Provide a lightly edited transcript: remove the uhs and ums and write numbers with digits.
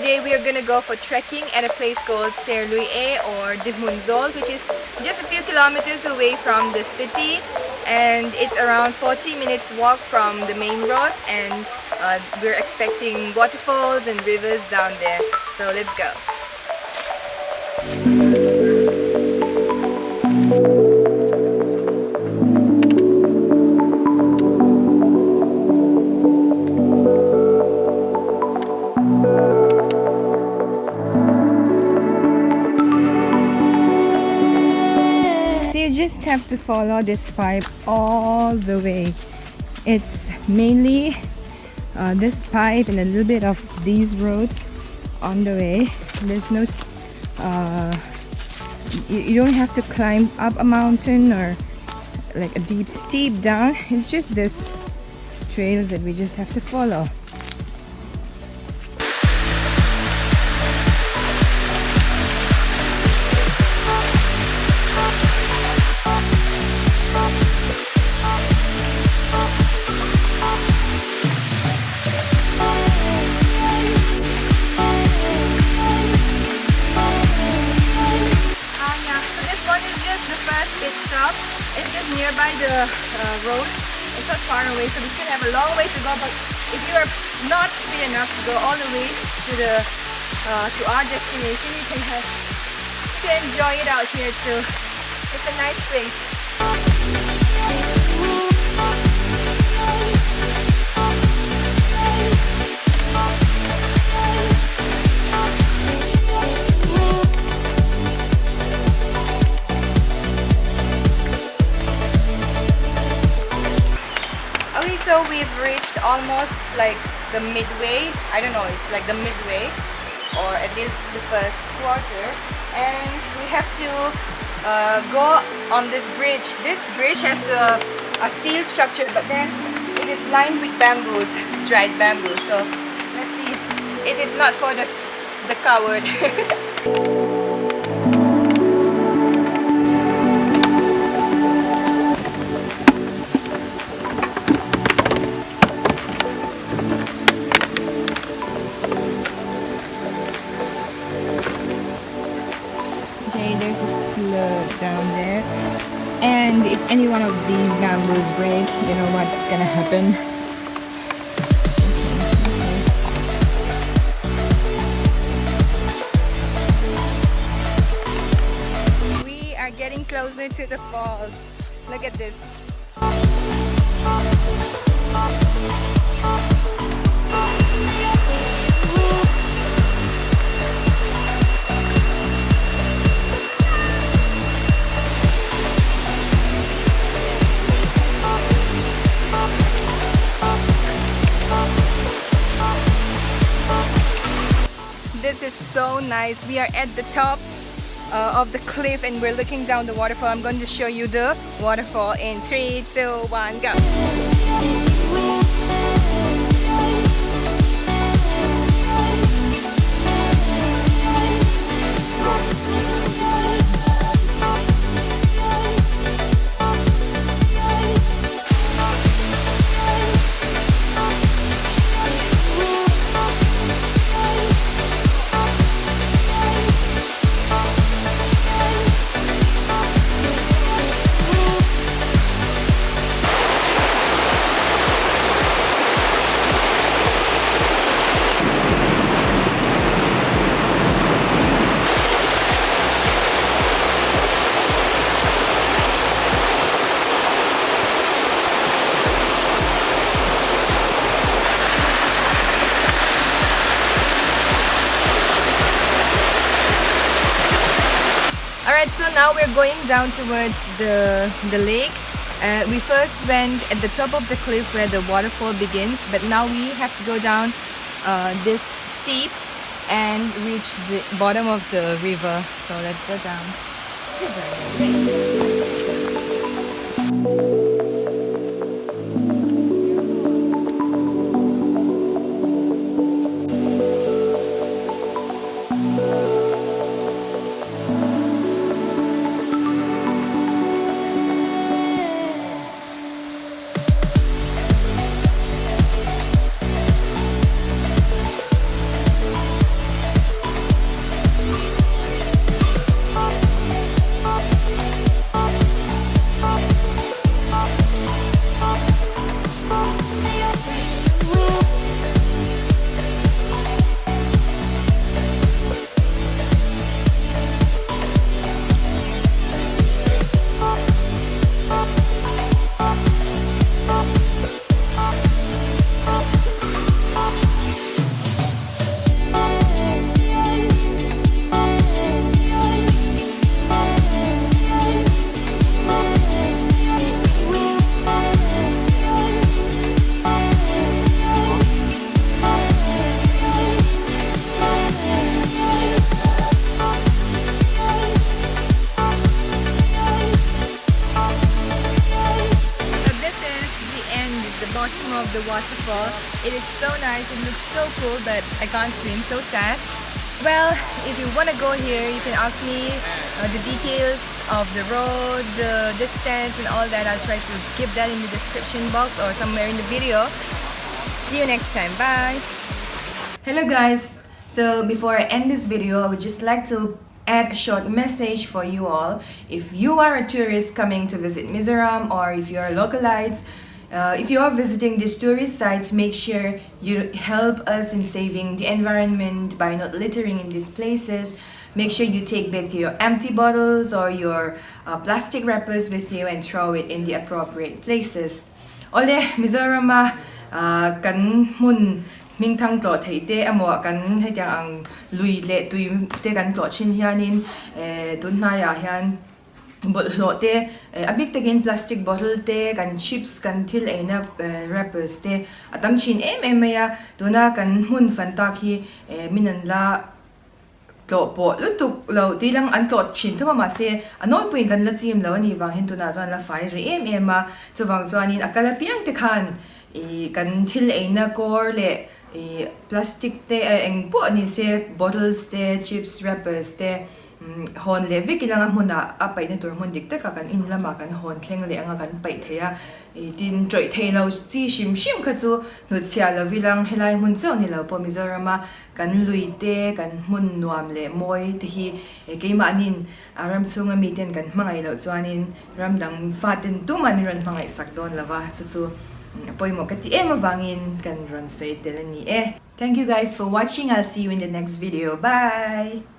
today we are gonna go for trekking at a place called Serlui or Hmunzawl, which is just a few kilometers away from the city, and it's around 40 minutes walk from the main road, and we're expecting waterfalls and rivers down there. So let's go. Just have to follow this pipe all the way. It's mainly this pipe and a little bit of these roads on the way. There's no you don't have to climb up a mountain or like a steep down. It's just this trails that we just have to follow. It's just nearby the road. It's not far away, so we still have a long way to go. But if you are not free enough to go all the way to the to our destination, you can enjoy it out here too. It's a nice place. So we've reached almost like the midway. I don't know, it's like the midway or at least the first quarter, and we have to go on this bridge. This bridge has a steel structure, but then it is lined with bamboos, dried bamboo. So let's see, it is not for the coward. There's a slope down there, and if any one of these bamboos break, you know what's gonna happen. We are getting closer to the falls. Look at this. This is so nice. We are at the top of the cliff and we're looking down the waterfall. I'm going to show you the waterfall in 3, 2, 1, go! Alright, so now we're going down towards the lake. We first went at the top of the cliff where the waterfall begins, but now we have to go down this steep and reach the bottom of the river. So let's go down. the bottom of the waterfall. It is so nice, it looks so cool, but I can't swim, so sad. Well, if you want to go here, you can ask me the details of the road, the distance and all that. I'll try to give that in the description box or somewhere in the video. See you next time. Bye! Hello guys! So before I end this video, I would just like to add a short message for you all. If you are a tourist coming to visit Mizoram, or if you are localites, if you are visiting these tourist sites, make sure you help us in saving the environment by not littering in these places. Make sure you take back your empty bottles or your plastic wrappers with you and throw it in the appropriate places. Ole Mizoram kan mun Ming thang tlot thei te amo kan hetiang ang lui le tui te kan tlot chin hianin tun na ya hian bot hlot te abik takin plastic bottle te kan chips kan thil eina wrappers te atam chin em ya tuna kan hun fan ta khi minan la tlot po lutuk lo ti lang an tlot chin thama ma se anoi puin kan la chim lo ani wang hin tuna zon la fai ri em ma chuwang zoanin akala piang te khan kan thil eina kor le plastic te eng po ni se bottles te chips wrappers te hon le vik ilang huna apai na tur mun dik te ka kan in lama kan hon thleng le anga kan pai theya tin troi thei lo chi shim kha chu nu chia la vilang helai Hmunzawl ni lo po Mizoram kan lui te kan mun nuam le moi te hi keima anin aram chunga mi ten kan mangai lo chuanin ramdang fatin tu man ron mangai sak don lawa chu Poimo kati mavangin kan ron say telani. Thank you guys for watching. I'll see you in the next video. Bye!